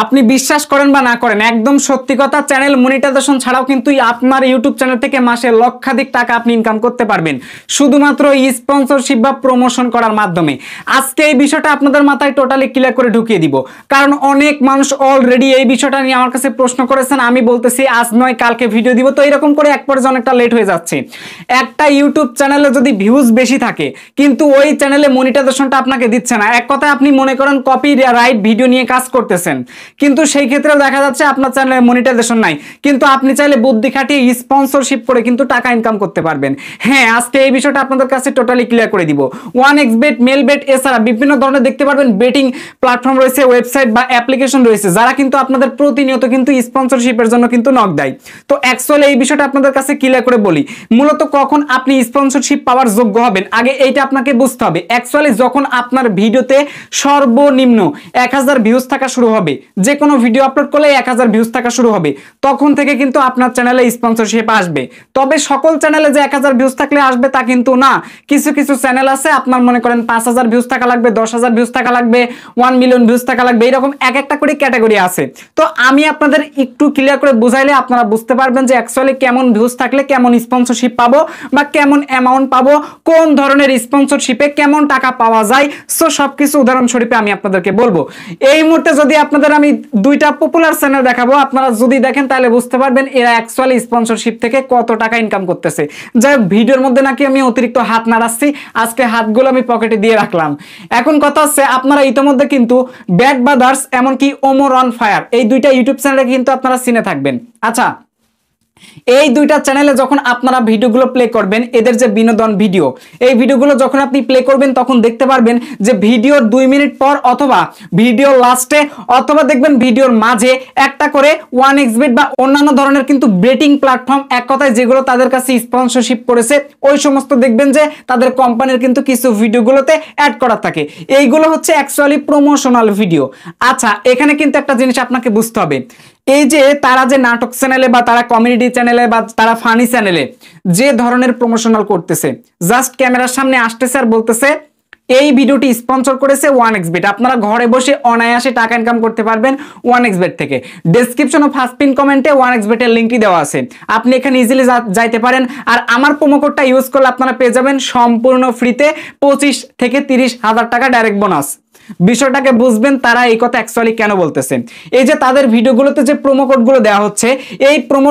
আপনি বিশ্বাস করেন বা না করেন, একদম সত্যি কথা, চ্যানেল মনিটাইজেশন ছাড়াও কিন্তু আপনার ইউটিউব চ্যানেল থেকে মাসে লক্ষাধিক টাকা আপনি ইনকাম করতে পারবেন শুধুমাত্র স্পন্সরশিপ বা প্রমোশন করার মাধ্যমে। আজকে এই বিষয়টা আপনাদের মাথায় টোটালি ক্লিয়ার করে ঢুকিয়ে দিব, কারণ অনেক মানুষ অলরেডি এই বিষয়টা নিয়ে আমার কাছে প্রশ্ন করেছেন। আমি বলতেছি আজ নয় কালকে ভিডিও দিব, তো এরকম করে এক পর্যায়ে অনেকটা লেট হয়ে যাচ্ছে। একটা ইউটিউব চ্যানেলে যদি ভিউজ বেশি থাকে কিন্তু ওই চ্যানেলে মনিটাইজেশনটা আপনাকে দিচ্ছে না, এক কথায় আপনি মনে করেন কপি রাইট ভিডিও নিয়ে কাজ করতেছেন, কিন্তু সেই ক্ষেত্রেও দেখা যাচ্ছে আপনার চ্যানেলে মনিটাইজেশন নাই, কিন্তু আপনি চাইলে বুদ্ধি খাটিয়ে স্পন্সরশিপ করে কিন্তু টাকা ইনকাম করতে পারবেন। হ্যাঁ, আজকে এই বিষয়টা আপনাদের কাছে টোটালি ক্লিয়ার করে দিব। 1xbet, মেলবেট এছাড়া বিভিন্ন ধরনের দেখতে পারবেন বেটিং প্ল্যাটফর্ম রয়েছে, ওয়েবসাইট বা অ্যাপ্লিকেশন রয়েছে, যারা কিন্তু আপনাদের প্রতিনিয়ত কিন্তু স্পন্সরশিপের জন্য কিন্তু নক দেয়। তো অ্যাকচুয়ালি এই বিষয়টা আপনাদের কাছে ক্লিয়ার করে বলি, মূলত কখন আপনি স্পন্সরশিপ পাওয়ার যোগ্য হবেন আগে এইটা আপনাকে বুঝতে হবে। অ্যাকচুয়ালি যখন আপনার ভিডিওতে সর্বনিম্ন 1000 ভিউজ থাকা শুরু হবে, যে কোনো ভিডিও আপলোড করলে 1000 ভিউজ থাকা শুরু হবে, তখন থেকে কিন্তু আপনার চ্যানেলে স্পন্সরশিপ আসবে। তবে সকল চ্যানেলে যে 1000 ভিউজ থাকলে আসবে তা কিন্তু না। কিছু কিছু চ্যানেল আছে আপনার মনে করেন 5000 ভিউজ থাকা লাগবে, 10000 ভিউজ থাকা লাগবে, 1 মিলিয়ন ভিউজ থাকা লাগবে, এরকম এক একটা করে ক্যাটাগরি আছে। তো আমি আপনাদের একটু ক্লিয়ার করে বুঝাইলে আপনারা বুঝতে পারবেন যে অ্যাকচুয়ালি কেমন ভিউজ থাকলে কেমন স্পন্সরশিপ পাবো বা কেমন অ্যামাউন্ট পাবো, কোন ধরনের স্পন্সরশিপে কেমন টাকা পাওয়া যায়। সো সবকিছু উদাহরণস্বরূপে আমি আপনাদেরকে বলবো। এই মুহূর্তে যদি আপনাদের আমি দুইটা পপুলার চ্যানেল দেখাবো, আপনারা যদি দেখেন তাহলে বুঝতে পারবেন এরা অ্যাকচুয়ালি স্পন্সরশিপ থেকে কত টাকা ইনকাম করতেছে। যাই হোক, ভিডিওর মধ্যে নাকি আমি অতিরিক্ত হাত নাড়াচ্ছি, আজকে হাতগুলো আমি পকেটে দিয়ে রাখলাম। এখন কথা হচ্ছে, আপনারা ইতিমধ্যে কিন্তু ব্যাড ব্রাদার্স এমনকি ওমর অন ফায়ার এই দুইটা ইউটিউব চ্যানেলে কিন্তু আপনারা চিনে থাকবেন। আচ্ছা, এই দুইটা চ্যানেলে যখন আপনারা ভিডিওগুলো প্লে করবেন, এদের যে বিনোদন ভিডিও, এই ভিডিওগুলো যখন আপনি প্লে করবেন তখন দেখতে পারবেন যে ভিডিওর 2 মিনিট পর অথবা ভিডিও লাস্টে অথবা দেখবেন ভিডিওর মাঝে একটা করে 1xbet বা অন্যান্য ধরনের কিন্তু বেটিং প্ল্যাটফর্ম, এক কথায় যেগুলো তাদের কাছে স্পন্সরশিপ করেছে, ওই সমস্ত দেখবেন যে তাদের কোম্পানির কিন্তু কিছু ভিডিওগুলোতে অ্যাড করা থাকে। এইগুলো হচ্ছে অ্যাকচুয়ালি প্রমোশনাল ভিডিও। আচ্ছা, এখানে কিন্তু একটা জিনিস আপনাকে বুঝতে হবে, এই যে তারা যে নাটক চ্যানেলে বা তারা কমেডি চ্যানেলে বা তারা ফানি চ্যানেলে যে ধরনের প্রমোশনাল করতেছে, জাস্ট ক্যামেরার সামনে আসতেছে আর বলতেছে এই ভিডিওটি স্পন্সর করেছে 1xbet, আপনারা ঘরে বসে অনায়াসে টাকা ইনকাম করতে পারবেন 1xbet থেকে। ডেসক্রিপশন ও ফার্স্ট পিন কমেন্টে 1xbet এর লিংকটি দেওয়া আছে, আপনি এখানে ইজিলি যাইতে পারেন। আর আমার প্রোমো কোডটা ইউজ করলে আপনারা পেয়ে যাবেন সম্পূর্ণ ফ্রিতে 25 থেকে 30 হাজার টাকা ডাইরেক্ট বোনাস। বিষয়টাকে বুঝবেন তারা এই কথা অ্যাকচুয়ালি কেন বলতেছে। এই যে তাদের ভিডিওগুলোতে যে প্রোমো কোডগুলো দেওয়া হচ্ছে, এই প্রোমো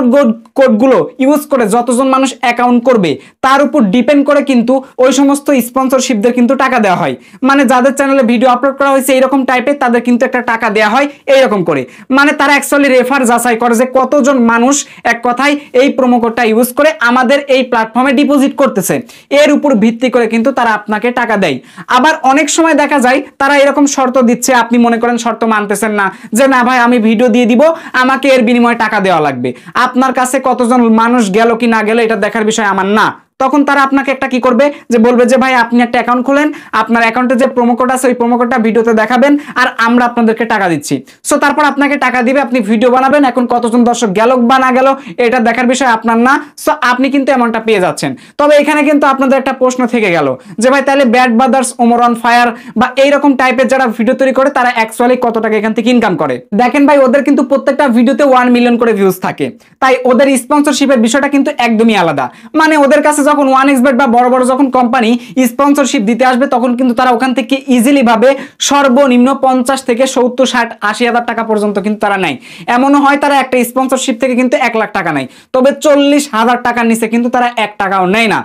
কোডগুলো ইউজ করে যতজন মানুষ অ্যাকাউন্ট করবে তার উপর ডিপেন্ড করে কিন্তু ওই সমস্ত স্পন্সরশিপদের কিন্তু টাকা দেওয়া হয়। মানে যাদের চ্যানেলে ভিডিও আপলোড করা হয়েছে এইরকম টাইপের, তাদের কিন্তু একটা টাকা দেওয়া হয় এইরকম করে। মানে তারা অ্যাকচুয়ালি রেফার যাচাই করে যে কতজন মানুষ এক কথায় এই প্রোমো কোডটা ইউজ করে আমাদের এই প্ল্যাটফর্মে ডিপোজিট করতেছে, এর উপর ভিত্তি করে কিন্তু তারা আপনাকে টাকা দেয়। আবার অনেক সময় দেখা যায় তারা এরকম শর্ত দিচ্ছে, আপনি মনে করেন শর্ত মানতেছেন না, যে না ভাই আমি ভিডিও দিয়ে দিব, আমাকে এর বিনিময়ে টাকা দেওয়া লাগবে। আপনার কাছে কতজন মানুষ গেল কি না গেল এটা দেখার বিষয় আমার না। তখন তারা আপনাকে একটা কি করবে, যে বলবে যে ভাই আপনি একটা অ্যাকাউন্ট খোলেন, আপনার অ্যাকাউন্টে যে প্রোমো কোড আছে ওই প্রোমো কোডটা ভিডিওতে দেখাবেন আর আমরা আপনাদেরকে টাকা দিচ্ছি। সো তারপর আপনাকে টাকা দিবে, আপনি ভিডিও বানাবেন। এখন কতজন দর্শক গেল বা না গেল এটা দেখার বিষয় আপনার না। সো আপনি কিন্তু এমনটা পেয়ে যাচ্ছেন। তবে এখানে কিন্তু আপনাদের একটা প্রশ্ন থেকে গেল যে ভাই তাহলে bad brothers, Omar on fire বা এইরকম টাইপের যারা ভিডিও তৈরি করে তারা অ্যাকচুয়ালি কত টাকা এখান থেকে ইনকাম করে। দেখেন ভাই, ওদের কিন্তু প্রত্যেকটা ভিডিওতে 1 মিলিয়ন করে ভিউজ থাকে, তাই ওদের স্পন্সরশিপের বিষয়টা কিন্তু একদমই আলাদা। মানে ওদের কাছে যখন 1xbet বা বড় বড় যখন কোম্পানি স্পন্সরশিপ দিতে আসবে তখন কিন্তু তারা ওখান থেকে ইজিলি ভাবে সর্বনিম্ন 50 থেকে 70, 60, 80 হাজার টাকা পর্যন্ত কিন্তু তারা নেয়। এমনও হয় তারা একটা স্পন্সরশিপ থেকে কিন্তু 1 লাখ টাকা নেয়, তবে 40,000 টাকার নিচে কিন্তু তারা 1 টাকাও নেয় না।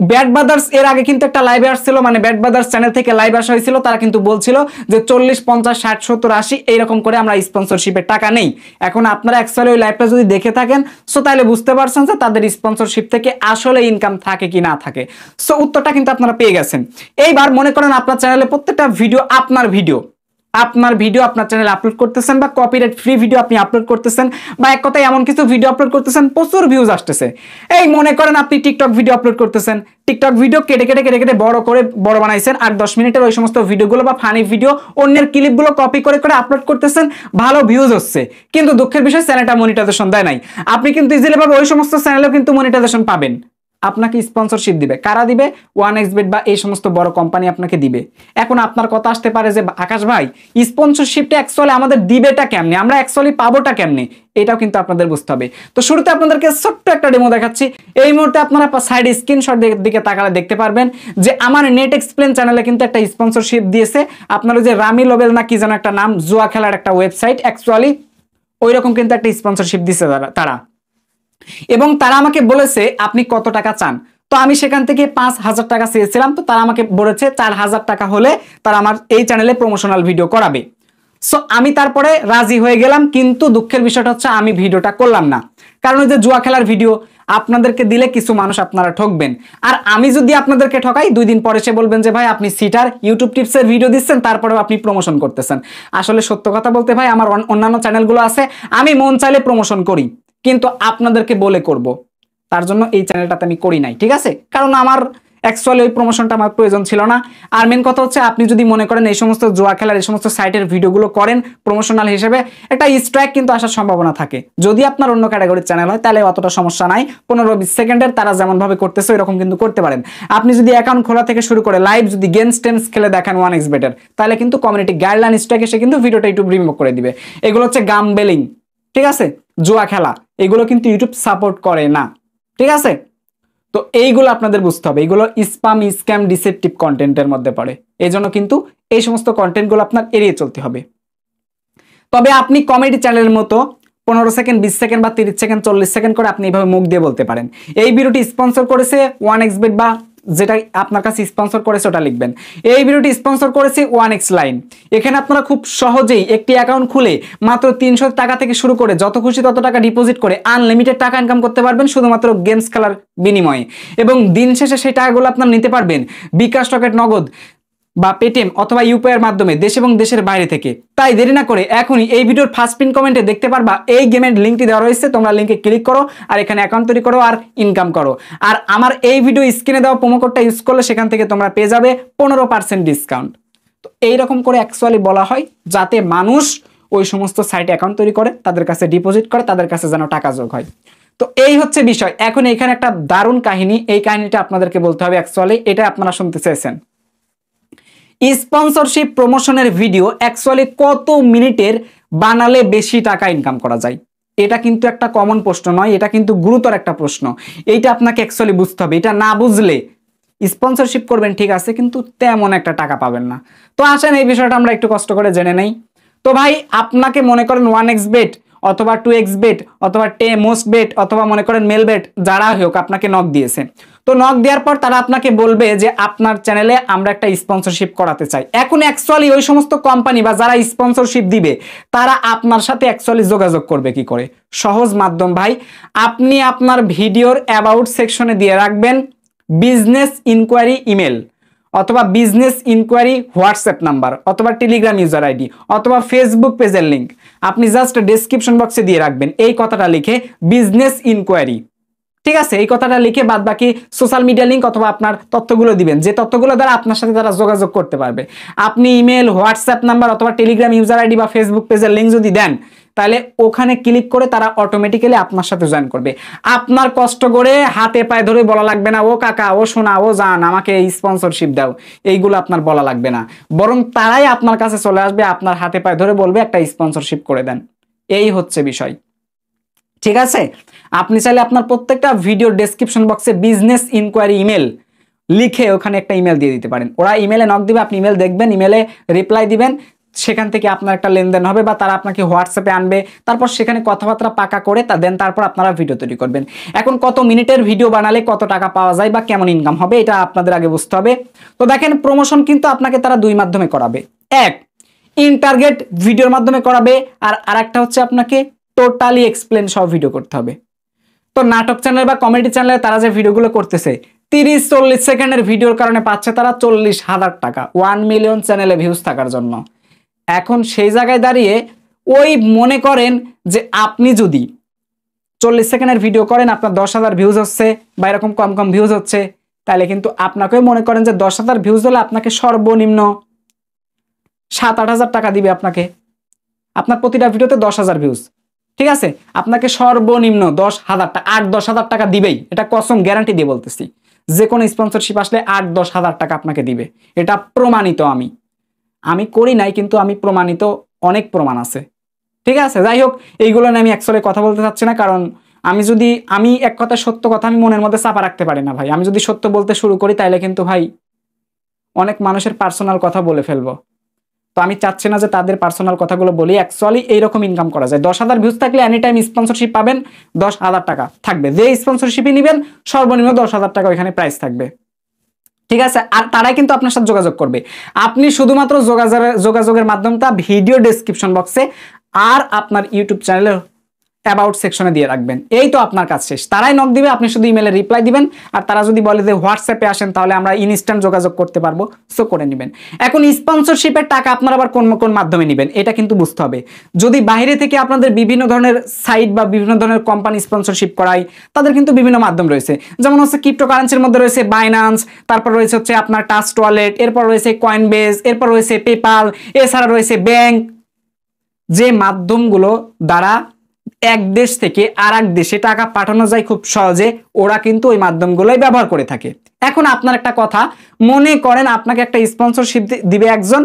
ব্যাড ব্রাদার্স এর আগে কিন্তু একটা লাইভে আসছিল, মানে ব্যাড ব্রাদার্স চ্যানেল থেকে লাইভ আসা হয়েছিল, তারা কিন্তু বলছিল যে 40, 50, 60, 70, 80 এইরকম করে আমরা স্পন্সরশিপের টাকা নেই। এখন আপনারা অ্যাকচুয়ালি ওই লাইভটা যদি দেখে থাকেন সো তাহলে বুঝতে পারছেন যে তাদের স্পন্সরশিপ থেকে আসলে ইনকাম থাকে কি না থাকে। সো উত্তরটা কিন্তু আপনারা পেয়ে গেছেন। এইবার মনে করেন আপনার চ্যানেলে প্রত্যেকটা ভিডিও আপনার ভিডিও আপনার চ্যানেলে আপলোড করতেছেন বা কপিরাইট ফ্রি ভিডিও আপনি আপলোড করতেছেন, বা এক কথায় এমন কিছু ভিডিও আপলোড করতেছেন প্রচুর ভিউজ আসতেছে। এই মনে করেন আপনি টিকটক ভিডিও আপলোড করতেছেন, টিকটক ভিডিও কেটে বড় বানাইছেন 8-10 মিনিটের ওই সমস্ত ভিডিওগুলো বা ফানি ভিডিও অন্যের ক্লিপগুলো কপি করে আপলোড করতেছেন, ভালো ভিউজ হচ্ছে, কিন্তু দুঃখের বিষয় চ্যানেলটা মনিটাইজেশন দেয় নাই। আপনি কিন্তু ইজিলি ভাবে ওই সমস্ত চ্যানেলেও কিন্তু মনিটাইজেশন পাবেন। আপনাকে স্পন্সরশিপ দিবে। কারা দিবে? 1xbet বা এই সমস্ত বড় কোম্পানি আপনাকে দিবে। এখন আপনার কথা আসতে পারে যে আকাশ ভাই স্পন্সরশিপটা অ্যাকচুয়ালি আমাদের দিবেটা কেমনে, আমরা অ্যাকচুয়ালি পাবোটা কেমনে, এটাও কিন্তু আপনাদের বুঝতে হবে। তো শুরুতে আপনাদেরকে ছোট্ট একটা ডেমো দেখাচ্ছি। এই মুহূর্তে আপনারা সাইড স্ক্রিনশট দিকে তাকালে দেখতে পারবেন যে আমার নেট এক্সপ্লেন চ্যানেলে কিন্তু একটা স্পন্সরশিপ দিয়েছে। আপনারা যে রামি লোবেল না কি যেন একটা নাম, জুয়া খেলার একটা ওয়েবসাইট, অ্যাকচুয়ালি ওইরকম কিন্তু একটা স্পন্সরশিপ দিছে তারা, এবং তারা আমাকে বলেছে আপনি কত টাকা চান। তো আমি সেখান থেকে 5,000 টাকা চেয়েছিলাম, তো তারা আমাকে বলেছে 4,000 টাকা হলে তারা আমার এই চ্যানেলে প্রমোশনাল ভিডিও করাবে। সো আমি তারপরে রাজি হয়ে গেলাম, কিন্তু দুঃখের বিষয়টা হচ্ছে আমি ভিডিওটা করলাম না। কারণ ওই যে জুয়া খেলার ভিডিও আপনাদেরকে দিলে কিছু মানুষ আপনারা ঠকবেন, আর আমি যদি আপনাদেরকে ঠকাই 2 দিন পরে সে বলবেন যে ভাই আপনি সিটার ইউটিউব টিপসের ভিডিও দিচ্ছেন তারপরেও আপনি প্রমোশন করতেছেন। আসলে সত্য কথা বলতে ভাই আমার অন্যান্য চ্যানেলগুলো আছে, আমি মন চাইলে প্রমোশন করি, কিন্তু আপনাদেরকে বলে করব, তার জন্য এই চ্যানেলটাতে আমি করি নাই, ঠিক আছে? কারণ আমার অ্যাকচুয়ালি ওই প্রমোশনটা আমার প্রয়োজন ছিল না। আর মেন কথা হচ্ছে আপনি যদি মনে করেন এই সমস্ত জুয়া খেলার এই সমস্ত সাইটের ভিডিওগুলো করেন প্রমোশনাল হিসেবে, একটা স্ট্রাইক কিন্তু আসার সম্ভাবনা থাকে। যদি আপনার অন্য ক্যাটাগরির চ্যানেল হয় তাহলে অতটা সমস্যা নাই, 15-20 সেকেন্ডের তারা যেমন ভাবে করতেছে এরকম কিন্তু করতে পারেন। আপনি যদি অ্যাকাউন্ট খোলা থেকে শুরু করে লাইভ যদি গেমস টেমস খেলে দেখেন 1xbet-এর, তাহলে কিন্তু কমিউনিটি গাইডলাইন স্ট্রাইক এসে কিন্তু ভিডিওটা ইউটিউব রিমুভ করে দিবে। এগুলো হচ্ছে গামবেলিং, ঠিক আছে? জুয়া খেলা, এগুলো কিন্তু ইউটিউব সাপোর্ট করে না, ঠিক আছে? তো এইগুলো আপনাদের বুঝতে হবে, এগুলো স্প্যাম স্ক্যাম ডিসেপটিভ কন্টেন্টের মধ্যে পড়ে, এই জন্য কিন্তু এই সমস্ত কন্টেন্টগুলো আপনার এড়িয়ে চলতে হবে। তবে আপনি কমেডি চ্যানেলের মতো 15 সেকেন্ড 20 সেকেন্ড বা 30 সেকেন্ড 40 সেকেন্ড করে আপনি এইভাবে মুখ দিয়ে বলতে পারেন এই ভিডিওটি স্পন্সর করেছে 1xbet, বা যেটা আপনার কাছে স্পন্সর করেছে ওটা লিখবেন। এই ভিডিওটি স্পন্সর করেছে 1x লাইন। এখানে আপনারা খুব সহজেই একটি অ্যাকাউন্ট খুলে মাত্র 300 টাকা থেকে শুরু করে যত খুশি তত টাকা ডিপোজিট করে আনলিমিটেড টাকা ইনকাম করতে পারবেন শুধুমাত্র গেমস খেলার বিনিময়ে, এবং দিন শেষে সেই টাকাগুলো আপনার নিতে পারবেন বিকাশ, রকেট, নগদ বা পেটিএম অথবা ইউপিআই এর মাধ্যমে দেশ এবং দেশের বাইরে থেকে। তাই দেরি না করে এখনই এই ভিডিওর ফার্স্ট পিন কমেন্টে দেখতে পারবা এই গেমের লিঙ্কটি দেওয়া রয়েছে, তোমরা লিঙ্কে ক্লিক করো আর এখানে অ্যাকাউন্ট তৈরি করো আর ইনকাম করো। আর আমার এই ভিডিও স্ক্রিনে দেওয়া প্রোমো কোডটা ইউজ করলে সেখান থেকে তোমরা পেয়ে যাবে 15% ডিসকাউন্ট। তো এইরকম করে অ্যাকচুয়ালি বলা হয় যাতে মানুষ ওই সমস্ত সাইটে অ্যাকাউন্ট তৈরি করে, তাদের কাছে ডিপোজিট করে, তাদের কাছে যেন টাকা যোগ হয়। তো এই হচ্ছে বিষয়। এখন এখানে একটা দারুণ কাহিনী, এই কাহিনীটা আপনাদেরকে বলতে হবে, অ্যাকচুয়ালি এটা আপনারা শুনতে চেয়েছেন। স্পন্সরশিপ প্রমোশনের ভিডিও অ্যাকচুয়ালি কত মিনিটের বানালে বেশি টাকা ইনকাম করা যায়? এটা কিন্তু একটা কমন প্রশ্ন নয়, এটা কিন্তু গুরুতর একটা প্রশ্ন। এইটা আপনাকে অ্যাকচুয়ালি বুঝতে হবে। এটা না বুঝলে স্পন্সরশিপ করবেন ঠিক আছে, কিন্তু তেমন একটা টাকা পাবেন না। তো আসেন এই বিষয়টা আমরা একটু কষ্ট করে জেনে নেই। তো ভাই আপনাকে মনে করেন 1xbet অথবা 2xbet অথবা মোস্টবেট অথবা মনে করেন মেলবেট যারা হোক আপনাকে নক দিয়েছে। তো নক দেওয়ার পর তারা আপনাকে বলবে যে আপনার চ্যানেলে আমরা একটা স্পন্সরশিপ করাতে চাই। এখন অ্যাকচুয়ালি ওই সমস্ত কোম্পানি বা যারা স্পন্সরশিপ দিবে তারা আপনার সাথে অ্যাকচুয়ালি যোগাযোগ করবে কি করে? সহজ মাধ্যম ভাই, আপনি আপনার ভিডিওর অ্যাবাউট সেকশনে দিয়ে রাখবেন বিজনেস ইনকোয়ারি ইমেল অথবা বিজনেস ইনকোয়ারি হোয়াটসঅ্যাপ নাম্বার অথবা টেলিগ্রাম ইউজার আইডি অথবা ফেসবুক পেজের লিঙ্ক। আপনি জাস্ট ডেসক্রিপশন বক্সে দিয়ে রাখবেন এই কথাটা লিখে বিজনেস ইনকোয়ারি, ঠিক আছে? এই কথাটা লিখে বাদ বাকি সোশ্যাল মিডিয়া লিঙ্ক অথবা আপনার তথ্যগুলো দিবেন, যে তথ্যগুলো দ্বারা আপনার সাথে তারা যোগাযোগ করতে পারবে। আপনি ইমেল, হোয়াটসঅ্যাপ নাম্বার অথবা টেলিগ্রাম ইউজার আইডি বা ফেসবুক পেজের লিঙ্ক যদি দেন, তাহলে ওখানে ক্লিক করে তারা অটোমেটিক্যালি আপনার সাথে জয়েন করবে। আপনার কষ্ট করে হাতে পায়ে ধরে বলা লাগবে না ও কাকা, ও সোনা, ও জান আমাকে এই স্পন্সরশিপ দাও, এইগুলো আপনার বলা লাগবে না, বরং তারাই আপনার কাছে চলে আসবে, আপনার হাতে পায়ে ধরে বলবে একটা স্পন্সরশিপ করে দেন। এই হচ্ছে বিষয়, ঠিক আছে? আপনি চাইলে আপনার প্রত্যেকটা ভিডিও ডেসক্রিপশন বক্সে বিজনেস ইনকোয়ারি ইমেল লিখে ওখানে একটা ইমেল দিয়ে দিতে পারেন। ওরা ইমেলে নক দিবে, আপনি ইমেল দেখবেন, ইমেলে রিপ্লাই দিবেন, সেখান থেকে আপনার একটা লেনদেন হবে বা তারা আপনাকে হোয়াটসঅ্যাপে আনবে, তারপর সেখানে কথাবার্তা পাকা করে তারপর আপনারা ভিডিও তৈরি করবেন। এখন কত মিনিটের ভিডিও বানালে কত টাকা পাওয়া যায় বা কেমন ইনকাম হবে এটা আপনাদের আগে বুঝতে হবে। তো দেখেন প্রমোশন কিন্তু আপনাকে তারা 2 মাধ্যমে করাবে, এক ইন টার্গেট ভিডিওর মাধ্যমে করাবে, আর আরেকটা হচ্ছে আপনাকে টোটালি এক্সপ্লেন সব ভিডিও করতে হবে। তো নাটক চ্যানেল বা কমেডি চ্যানেলে তারা যে ভিডিওগুলো করতেছে 30-40 সেকেন্ডের ভিডিওর কারণে পাচ্ছে তারা 40,000 টাকা 1 মিলিয়ন চ্যানেলে ভিউজ থাকার জন্য। এখন সেই জায়গায় দাঁড়িয়ে ওই মনে করেন যে আপনি যদি 40 সেকেন্ডের ভিডিও করেন আপনার 10,000 ভিউজ হচ্ছে বা এরকম কম কম ভিউজ হচ্ছে, তাহলে কিন্তু আপনাকেও মনে করেন যে 10,000 ভিউজ হলে আপনাকে সর্বনিম্ন 7-8 হাজার টাকা দিবে আপনাকে, আপনার প্রতিটা ভিডিওতে 10,000 ভিউজ। ঠিক আছে, আপনাকে সর্বনিম্ন 10,000 টাকা, 8-10,000 টাকা দিবেই, এটা কসম গ্যারান্টি দিয়ে বলতেছি। যে কোনো স্পন্সরশিপ আসলে 8-10,000 টাকা আপনাকে দিবে, এটা প্রমাণিত। আমি করি নাই, কিন্তু আমি প্রমাণিত, অনেক প্রমাণ আছে। ঠিক আছে, যাই হোক, এইগুলো নিয়ে আমি অ্যাকচুয়ালি কথা বলতে চাচ্ছি না, কারণ আমি এক কথা সত্য কথা আমি মনের মধ্যে চাপা রাখতে পারি না ভাই। আমি যদি সত্য বলতে শুরু করি তাইলে কিন্তু ভাই অনেক মানুষের পার্সোনাল কথা বলে ফেলবো। তো আমি চাচ্ছি না যে তাদের পার্সোনাল কথাগুলো বলি। অ্যাকচুয়ালি এইরকম ইনকাম করা যায়। 10,000 ভিউজ থাকলে এনি টাইম স্পন্সরশিপ পাবেন, 10,000 টাকা থাকবে। যে স্পন্সরশিপই নেবেন সর্বনিম্ন 10,000 টাকা ওইখানে প্রাইস থাকবে। ঠিক আছে, আর তারাই কিন্তু আপনার সাথে যোগাযোগ করবে। আপনি শুধুমাত্র যোগাযোগের মাধ্যমটা ভিডিও ডেসক্রিপশন বক্সে আর আপনার ইউটিউব চ্যানেলের অ্যাবাউট সেকশনে দিয়ে রাখবেন, এই তো আপনার কাজ শেষ। তারাই নক দিবে, আপনি শুধু ইমেলে রিপ্লাই দিবেন। আর তারা যদি বলে যে হোয়াটসঅ্যাপে আসেন, তাহলে আমরা ইনস্ট্যান্ট যোগাযোগ করতে পারবো, সো করে নেবেন। এখন স্পন্সরশিপের টাকা আপনারা আবার কোন কোন মাধ্যমে নেবেন এটা কিন্তু বুঝতে হবে। যদি বাইরে থেকে আপনাদের বিভিন্ন ধরনের সাইট বা বিভিন্ন ধরনের কোম্পানি স্পন্সরশিপ করায়, তাদের কিন্তু বিভিন্ন মাধ্যম রয়েছে। যেমন হচ্ছে ক্রিপ্টোকারেন্সির মধ্যে রয়েছে বাইন্যান্স, তারপর রয়েছে হচ্ছে আপনার ট্রাস্ট ওয়ালেট, এরপর রয়েছে কয়েনবেজ, এরপর রয়েছে পেপাল, এছাড়া রয়েছে ব্যাংক। যে মাধ্যমগুলো দ্বারা এক দেশ থেকে আর এক দেশে টাকা পাঠানো যায় খুব সহজে, ওরা কিন্তু ওই মাধ্যমগুলোই ব্যবহার করে থাকে। এখন আপনার একটা কথা, মনে করেন আপনাকে একটা স্পন্সরশিপ দিবে একজন,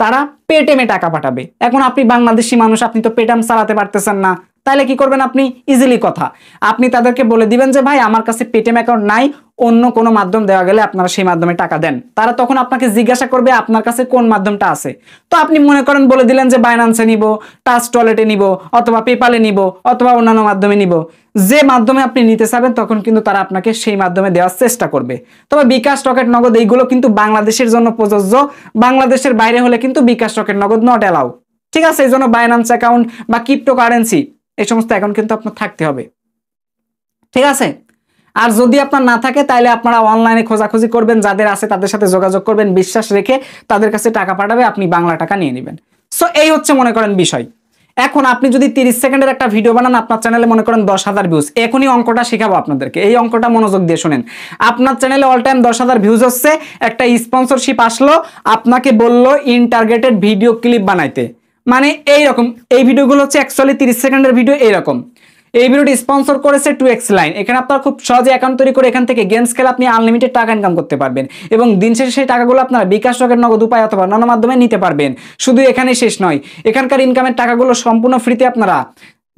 তারা পেটিএমে টাকা পাঠাবে। এখন আপনি বাংলাদেশি মানুষ, আপনি তো পেটিএম চালাতে পারতেছেন না, তাহলে কি করবেন আপনি? ইজিলি কথা, আপনি তাদেরকে বলে দিবেন যে ভাই আমার কাছে পেটিএম অ্যাকাউন্ট নাই, অন্য কোনো মাধ্যম দেওয়া গেলে আপনারা সেই মাধ্যমে টাকা দেন। তারা তখন আপনাকে জিজ্ঞাসা করবে আপনার কাছে কোন মাধ্যমটা আছে। তো আপনি মনে করেন বলে দিলেন যে বাইন্যান্সে নিব, ট্রাস্ট ওয়ালেটে নিব, অথবা পেপালে নিব, অথবা অন্যান্য মাধ্যমে নিব। যে মাধ্যমে আপনি নিতে চাবেন তখন কিন্তু তারা আপনাকে সেই মাধ্যমে দেওয়ার চেষ্টা করবে। তবে বিকাশ, রকেট, নগদ এইগুলো কিন্তু বাংলাদেশের জন্য প্রযোজ্য। বাংলাদেশের বাইরে হলে কিন্তু বিকাশ, রকেট, নগদ নট অ্যালাউ। ঠিক আছে, এই জন্য বাইন্যান্স অ্যাকাউন্ট বা ক্রিপ্টোকারেন্সি এই সমস্ত অ্যাকাউন্ট কিন্তু আপনার থাকতে হবে। ঠিক আছে, আর যদি আপনার না থাকে তাহলে আপনারা অনলাইনে খোঁজাখুঁজি করবেন, যাদের আছে তাদের সাথে যোগাযোগ করবেন, বিশ্বাস রেখে তাদের কাছে টাকা পাঠাবে, আপনি বাংলা টাকা নিয়ে নেবেন। সো এই হচ্ছে মনে করেন বিষয়। এখন আপনি যদি 30 সেকেন্ডের একটা ভিডিও বানান, আপনার চ্যানেলে মনে করেন 10,000 ভিউজ, এখনই অঙ্কটা শেখাবো আপনাদেরকে, এই অঙ্কটা মনোযোগ দিয়ে শুনেন। আপনার চ্যানেলে অল টাইম 10,000 ভিউজ হচ্ছে, একটা স্পন্সরশিপ আসলো, আপনাকে বললো ইন টার্গেটেড ভিডিও ক্লিপ বানাইতে, মানে এইরকম। এই ভিডিওগুলো হচ্ছে অ্যাকচুয়ালি 30 সেকেন্ডের ভিডিও এইরকম। এই ভিডিওটি স্পন্সর করেছে 2x লাইন। এখানে আপনারা খুব সহজে অ্যাকাউন্ট তৈরি করে এখান থেকে গেমস খেলে আপনি আনলিমিটেড টাকা ইনকাম করতে পারবেন, এবং দিন শেষে সেই টাকাগুলো আপনারা বিকাশ, রকেট, নগদ উপায় অথবা অন্যান্য মাধ্যমে নিতে পারবেন। শুধু এখানেই শেষ নয়, এখানকার ইনকামের টাকাগুলো সম্পূর্ণ ফ্রিতে আপনারা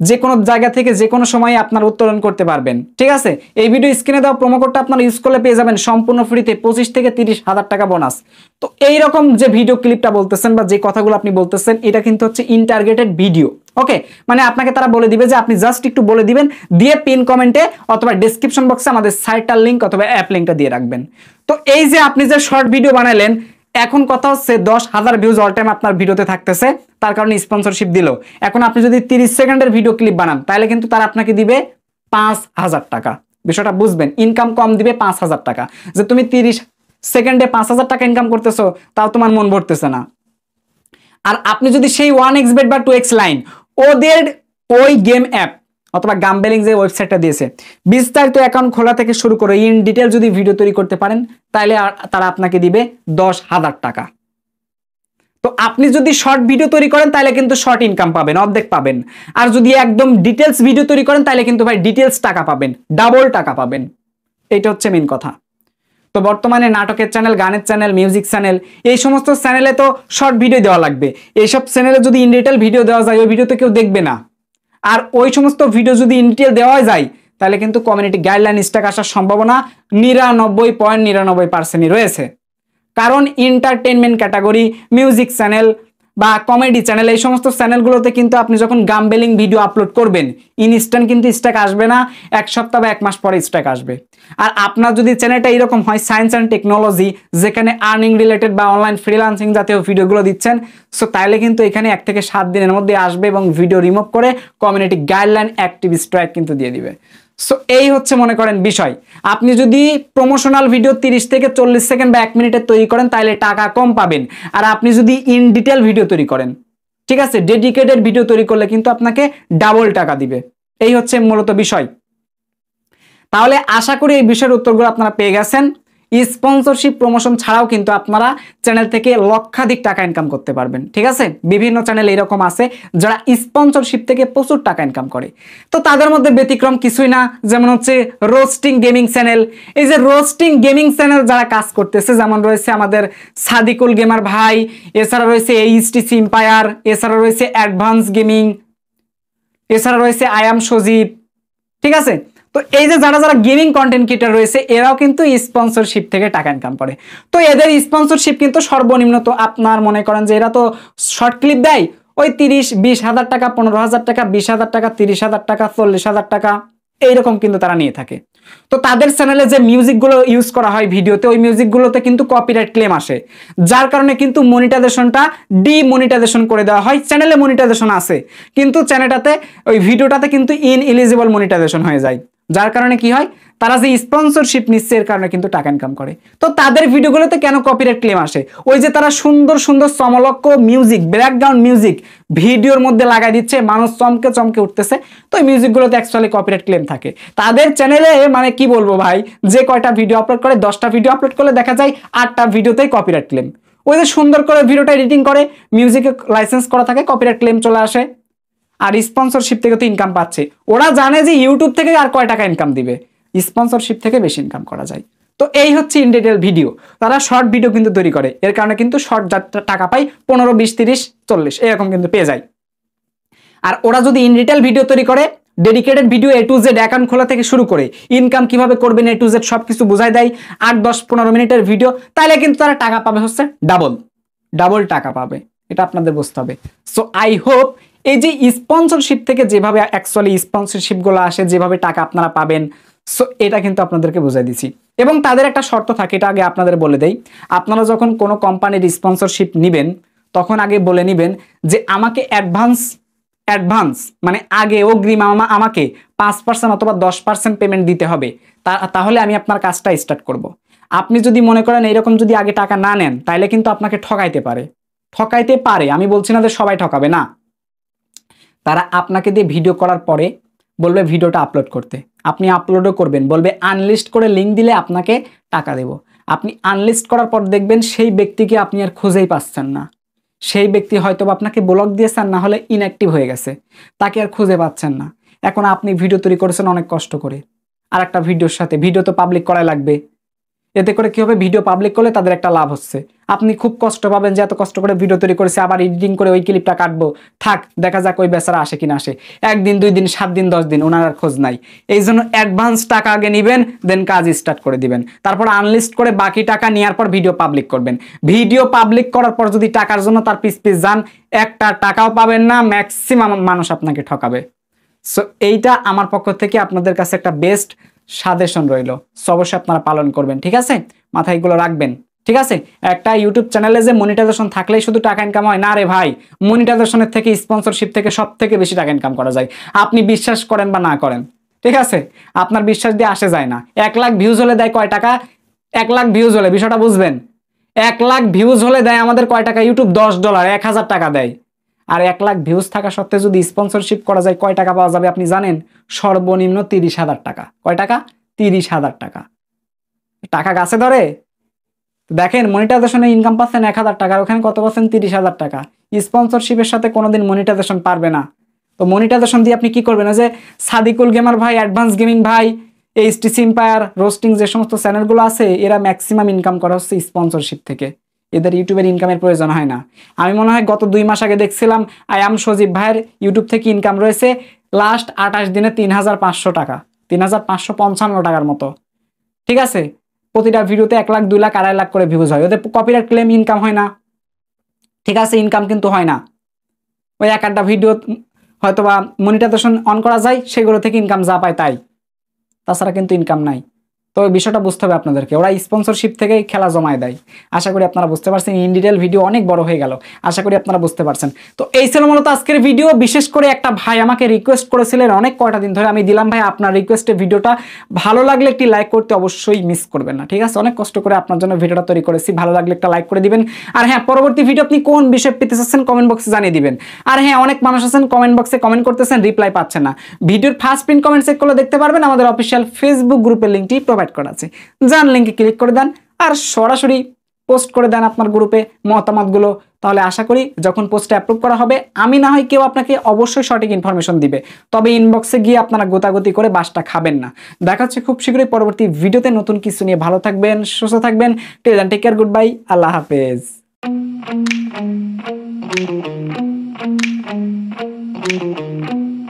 যে কোনো জায়গা থেকে যে কোনো সময় আপনারা উত্তোলন করতে পারবেন। ঠিক আছে, এই ভিডিও স্ক্রিনে দেওয়া প্রোমো কোডটা আপনারা ইউজ করলে পেয়ে যাবেন সম্পূর্ণ ফ্রিতে 25 থেকে 30,000 টাকা বোনাস। তো এইরকম যে ভিডিও ক্লিপটা বলতেছেন বা যে কথাগুলো আপনি বলতেছেন, এটা কিন্তু হচ্ছে ইনটার্গেটেড ভিডিও। ওকে, মানে আপনাকে তারা বলে দিবে যে আপনি জাস্ট একটু বলে দিবেন, দিয়ে পিন কমেন্টে অথবা ডেসক্রিপশন বক্সে আমাদের সাইটটার লিঙ্ক অথবা অ্যাপ লিঙ্কটা দিয়ে রাখবেন। তো এই যে আপনি যে শর্ট ভিডিও বানালেন, এখন কথা হচ্ছে 10,000 ভিউজ অল টাইম আপনার ভিডিওতে থাকতেছে, তার কারণে স্পন্সরশিপ দিল। এখন আপনি যদি 30 সেকেন্ডের ভিডিও ক্লিপ বানান, তাহলে কিন্তু তারা আপনাকে দিবে 5,000 টাকা। বিষয়টা বুঝবেন, ইনকাম কম দিবে 5,000 টাকা। যে তুমি 30 সেকেন্ডে 5,000 টাকা ইনকাম করতেছো, তাও তোমার মন ভরতেছে না। আর আপনি যদি সেই 1x bet বা 2x লাইন, ওদের ওই গেম অ্যাপ অথবা গাম্বেলিং যে ওয়েবসাইটটা দিয়েছে, বিস্তারিত অ্যাকাউন্ট খোলা থেকে শুরু করে ইন ডিটেল যদি ভিডিও তৈরি করতে পারেন, তাহলে তারা আপনাকে দিবে 10,000 টাকা। তো আপনি যদি শর্ট ভিডিও তৈরি করেন তাহলে কিন্তু শর্ট ইনকাম পাবেন, অর্ধেক পাবেন। আর যদি একদম ডিটেলস ভিডিও তৈরি করেন তাহলে কিন্তু ভাই ডিটেলস টাকা পাবেন, ডাবল টাকা পাবেন। এটা হচ্ছে মেন কথা। তো বর্তমানে নাটকের চ্যানেল, গানের চ্যানেল, মিউজিক চ্যানেল, এই সমস্ত চ্যানেলে তো শর্ট ভিডিও দেওয়া লাগবে। এইসব চ্যানেলে যদি ইন ডিটেল ভিডিও দেওয়া যায়, ওই ভিডিওতে কেউ দেখবে না। আর ওই সমস্ত ভিডিও যদি ইন ডিটেল দেওয়া যায়, তাহলে কিন্তু কমিউনিটি গাইডলাইন স্ট্রাইক আসার সম্ভাবনা 99.99% রয়েছে। কারণ এন্টারটেনমেন্ট ক্যাটাগরি, মিউজিক চ্যানেল বা কমেডি চ্যানেল, এই সমস্ত চ্যানেলগুলোতে কিন্তু আপনি যখন গাম্বেলিং ভিডিও আপলোড করবেন, ইনস্ট্যান্ট কিন্তু স্ট্রাইক আসবে না, 1 সপ্তাহ বা 1 মাস পরে স্ট্রাইক আসবে। আর আপনার যদি চ্যানেলটা এরকম হয় সায়েন্স অ্যান্ড টেকনোলজি, যেখানে আর্নিং রিলেটেড বা অনলাইন ফ্রিল্যান্সিং জাতীয় ভিডিওগুলো দিচ্ছেন, সো তাহলে কিন্তু এখানে 1 থেকে 7 দিনের মধ্যে আসবে এবং ভিডিও রিমুভ করে কমিউনিটি গাইডলাইন অ্যাক্টিভ স্ট্রাইক কিন্তু দিয়ে দিবে। সো এই হচ্ছে মনে করেন বিষয়। আপনি যদি প্রমোশনাল ভিডিও 30 থেকে 40 সেকেন্ড বা 1 মিনিটের তৈরি করেন, তাহলে টাকা কম পাবেন। আর আপনি যদি ইন ডিটেল ভিডিও তৈরি করেন, ঠিক আছে, ডেডিকেটেড ভিডিও তৈরি করলে কিন্তু আপনাকে ডাবল টাকা দিবে। এই হচ্ছে মূলত বিষয়। তাহলে আশা করি এই বিষয়ের উত্তরগুলো আপনারা পেয়ে গেছেন। স্পন্সরশিপ প্রমোশন ছাড়াও কিন্তু আপনারা চ্যানেল থেকে লক্ষাধিক টাকা ইনকাম করতে পারবেন। ঠিক আছে, বিভিন্ন চ্যানেল এরকম আছে যারা স্পন্সরশিপ থেকে প্রচুর টাকা ইনকাম করে। তো তাদের মধ্যে ব্যতিক্রম কিছুই না, যেমন হচ্ছে রোস্টিং গেমিং চ্যানেল। এই যে রোস্টিং গেমিং চ্যানেল যারা কাজ করতেছে, যেমন রয়েছে আমাদের সাদিকুল গেমার ভাই, এছাড়া রয়েছে এইচটিসি এম্পায়ার, এছাড়া রয়েছে অ্যাডভান্স গেমিং, এছাড়া রয়েছে আই এম সজীব। ঠিক আছে, তো এই যে যারা যারা গেমিং কন্টেন্ট ক্রিয়েটর রয়েছে এরাও কিন্তু স্পন্সরশিপ থেকে টাকা ইনকাম করে। তো এদের স্পন্সরশিপ কিন্তু সর্বনিম্ন, তো আপনার মনে করেন যে এরা তো শর্ট ক্লিপ দেয় ওই 30-20 হাজার টাকা, 15,000 টাকা, 20,000 টাকা, 30,000 টাকা, 40,000 টাকা, এইরকম কিন্তু তারা নিয়ে থাকে। তো তাদের চ্যানেলে যে মিউজিকগুলো ইউজ করা হয় ভিডিওতে, ওই মিউজিকগুলোতে কিন্তু কপিরাইট ক্লেম আসে, যার কারণে কিন্তু মনিটাইজেশনটা ডিমনিটাইজেশন করে দেওয়া হয়। চ্যানেলে মনিটাইজেশন আছে কিন্তু চ্যানেলটাতে ওই ভিডিওটাতে কিন্তু ইনএলিজিবল মনিটাইজেশন হয়ে যায়, যার কারণে কি হয়, তারা যে স্পন্সরশিপ নিচ্ছে এর কারণে কিন্তু টাকা ইনকাম করে। তো তাদের ভিডিওগুলোতে কেন কপিরাইট ক্লেম আসে? ওই যে তারা সুন্দর সুন্দর চমলক্ষ মিউজিক, ব্যাকগ্রাউন্ড মিউজিক ভিডিওর মধ্যে লাগাই দিচ্ছে, মানুষ চমকে চমকে উঠতেছে, তো এই মিউজিকগুলোতে অ্যাকচুয়ালি কপিরাইট ক্লেম থাকে। তাদের চ্যানেলে মানে কি বলবো ভাই, যে কয়টা ভিডিও আপলোড করে, 10টা ভিডিও আপলোড করলে দেখা যায় 8টা ভিডিওতেই কপিরাইট ক্লেম। ওই যে সুন্দর করে ভিডিওটা এডিটিং করে মিউজিকে লাইসেন্স করা থাকে, কপিরাইট ক্লেম চলে আসে, আর স্পন্সরশিপ থেকে তো ইনকাম পাচ্ছে। ওরা জানে যে ইউটিউব থেকে আর কয় টাকা ইনকাম দিবে, স্পন্সরশিপ থেকে বেশি ইনকাম করা যায়। তো এই হচ্ছে ইন ডিটেল ভিডিও। তারা শর্ট ভিডিও কিন্তু তৈরি করে, এর কারণে কিন্তু শর্ট টাকা পায় 15, 20, 30, 40 এরকম কিন্তু পেয়ে যায়। আর ওরা যদি ইন ডিটেল ভিডিও তৈরি করে, dedicated video A to Z account খোলা থেকে শুরু করে ইনকাম কিভাবে করবেন A to Z সবকিছু বোঝায় দেয়, 8, 10, 15 মিনিটের ভিডিও, তাহলে কিন্তু তারা টাকা পাবে হচ্ছে ডাবল টাকা পাবে, এটা আপনাদের বুঝতে হবে। সো আই হোপ এই যে স্পন্সরশিপ থেকে যেভাবে অ্যাকচুয়ালি স্পন্সরশিপগুলো আসে, যেভাবে টাকা আপনারা পাবেন, সো এটা কিন্তু আপনাদেরকে বুঝাই দিছি। এবং তাদের একটা শর্ত থাকে, এটা আগে আপনাদের বলে দেই। আপনারা যখন কোনো কোম্পানির স্পন্সরশিপ নেবেন তখন আগে বলে নেবেন যে আমাকে অ্যাডভান্স মানে আগে অগ্রিম আমাকে 5% অথবা 10% পেমেন্ট দিতে হবে, তাহলে আমি আপনার কাজটা স্টার্ট করব। আপনি যদি মনে করেন এইরকম যদি আগে টাকা না নেন, তাহলে কিন্তু আপনাকে ঠকাইতে পারে। আমি বলছি না যে সবাই ঠকাবে না। তারা আপনাকে দিয়ে ভিডিও করার পরে বলবে ভিডিওটা আপলোড করতে, আপনি আপলোডও করবেন, বলবে আনলিস্ট করে লিঙ্ক দিলে আপনাকে টাকা দেব। আপনি আনলিস্ট করার পর দেখবেন সেই ব্যক্তিকে আপনি আর খুঁজেই পাচ্ছেন না, সেই ব্যক্তি হয়তো আপনাকে ব্লক দিয়েছেন, না হলে ইনঅ্যাক্টিভ হয়ে গেছে, তাকে আর খুঁজে পাচ্ছেন না। এখন আপনি ভিডিও তৈরি করেছেন অনেক কষ্ট করে, আর একটা ভিডিওর সাথে ভিডিও তো পাবলিক করাই লাগবে। এতে করে কি হবে, ভিডিও পাবলিক করলে তাদের একটা লাভ হচ্ছে, আপনি খুব কষ্ট পাবেন যে এত কষ্ট করে ভিডিও তৈরি করেছে, আবার এডিটিং করে ওই ক্লিপটা কাটবো, থাক দেখা যাক ওই বেচারা আসে কিনা আসে, 1 দিন 2 দিন 7 দিন 10 দিন ওনার আর খোঁজ নাই। এই জন্য অ্যাডভান্স টাকা আগে নেবেন, দেন কাজ স্টার্ট করে দিবেন, তারপর আনলিস্ট করে বাকি টাকা নেওয়ার পর ভিডিও পাবলিক করবেন। ভিডিও পাবলিক করার পর যদি টাকার জন্য তার পিছ যান, একটা টাকাও পাবেন না, ম্যাক্সিমাম মানুষ আপনাকে ঠকাবে। সো এইটা আমার পক্ষ থেকে আপনাদের কাছে একটা বেস্ট সাজেশন রইল, অবশ্যই আপনারা পালন করবেন। ঠিক আছে, মাথায় এগুলো রাখবেন। ঠিক আছে, একটা ইউটিউব চ্যানেলে যে মনিটাইজেশন থাকলেই শুধু টাকা ইনকাম হয় না রে ভাই, মনিটাইজেশনের থেকে স্পন্সরশিপ থেকে সব থেকে বেশি টাকা ইনকাম করা যায়, আপনি বিশ্বাস করেন বা না করেন। ঠিক আছে, আপনার বিশ্বাস দিয়ে আসে যায় না। 1 লাখ ভিউজ হলে দেয় কয় টাকা? 1 লাখ ভিউজ হলে, বিষয়টা বুঝবেন, 1 লাখ ভিউজ হলে দেয় আমাদের কয় টাকা? ইউটিউব $10, 1000 টাকা দেয়। আর 1 লাখ ভিউজ থাকা সত্ত্বেও যদি স্পন্সরশিপ করা যায়, কয় টাকা পাওয়া যাবে আপনি জানেন? সর্বনিম্ন 30,000 টাকা। কয় টাকা? 30,000 টাকা। টাকা গাছে ধরে? দেখেন, মনিটাইজেশনে ইনকাম পাচ্ছেন 1000 টাকা, ওখানে কত পাচ্ছেন? 30,000 টাকা। স্পন্সরশিপের সাথে কোনোদিন মনিটাইজেশন পারবে না। তো মনিটাইজেশন দিয়ে আপনি কি করবেন? যে সাদিকুল গেমার ভাই, অ্যাডভান্স গেমিং ভাই, এইচটিসি এম্পায়ার, রোস্টিং যে সমস্ত চ্যানেলগুলো আছে, এরা ম্যাক্সিমাম ইনকাম করা হচ্ছে স্পন্সরশিপ থেকে। এদের ইউটিউবের ইনকামের প্রয়োজন হয় না। আমি মনে হয় গত 2 মাস আগে দেখছিলাম আই এম সজীব ভাইয়ের ইউটিউব থেকে ইনকাম রয়েছে লাস্ট 28 দিনে 3,500 টাকা, 3,555 টাকার মতো। ঠিক আছে, প্রতিটা ভিডিওতে 1 লাখ 2 লাখ 2.5 লাখ করে ভিউজ হয়। ওদের কপিরাইট ক্লেম ইনকাম হয় না। ঠিক আছে, ইনকাম কিন্তু হয় না। ওই 1-8টা ভিডিও হয়তোবা মনিটাইজেশন অন করা যায়, সেগুলো থেকে ইনকাম যা পায় তাই, তাছাড়া কিন্তু ইনকাম নাই। তো ওই বিষয়টা বুঝতে হবে আপনাদেরকে, ওরা স্পন্সরশিপ থেকেই খেলা জমায় দেয়। আশা করি আপনারা বুঝতে পারছেন। ইন ডিটেল ভিডিও অনেক বড় হয়ে গেল, আশা করি আপনারা বুঝতে পারছেন। তো এই ছিল মূলত আজকের ভিডিও। বিশেষ করে একটা ভাই আমাকে রিকোয়েস্ট করেছিলেন অনেক কয়টা দিন ধরে, আমি দিলাম ভাই আপনার রিকোয়েস্টে ভিডিওটা, ভালো লাগলে একটি লাইক করতে অবশ্যই মিস করবেন না। ঠিক আছে, অনেক কষ্ট করে আপনার জন্য ভিডিওটা তৈরি করেছি, ভালো লাগলে একটা লাইক করে দিবেন। আর হ্যাঁ, পরবর্তী ভিডিও আপনি কোন বিষয়ে পেতে চাচ্ছেন কমেন্ট বক্সে জানিয়ে দিবেন। আর হ্যাঁ, অনেক মানুষ আছেন কমেন্ট বক্সে কমেন্ট করতেছেন, রিপ্লাই পাচ্ছেন না। ভিডিওর ফার্স্ট পিন কমেন্ট চেক করলে দেখতে পারবেন আমাদের অফিসিয়াল ফেসবুক গ্রুপের লিঙ্কটি প্রোভাইড প্রোভাইড করা আছে। যান লিঙ্কে ক্লিক করে দেন আর সরাসরি পোস্ট করে দেন আপনার গ্রুপে মতামতগুলো। তাহলে আশা করি যখন পোস্টটা অ্যাপ্রুভ করা হবে, আমি না হয় কেউ আপনাকে অবশ্যই সঠিক ইনফরমেশন দিবে, তবে ইনবক্সে গিয়ে আপনারা গোতাগুতি করে বাসটা খাবেন না। দেখা হচ্ছে খুব শীঘ্রই পরবর্তী ভিডিওতে নতুন কিছু নিয়ে। ভালো থাকবেন, সুস্থ থাকবেন। Till then take care, good bye, আল্লাহ হাফেজ।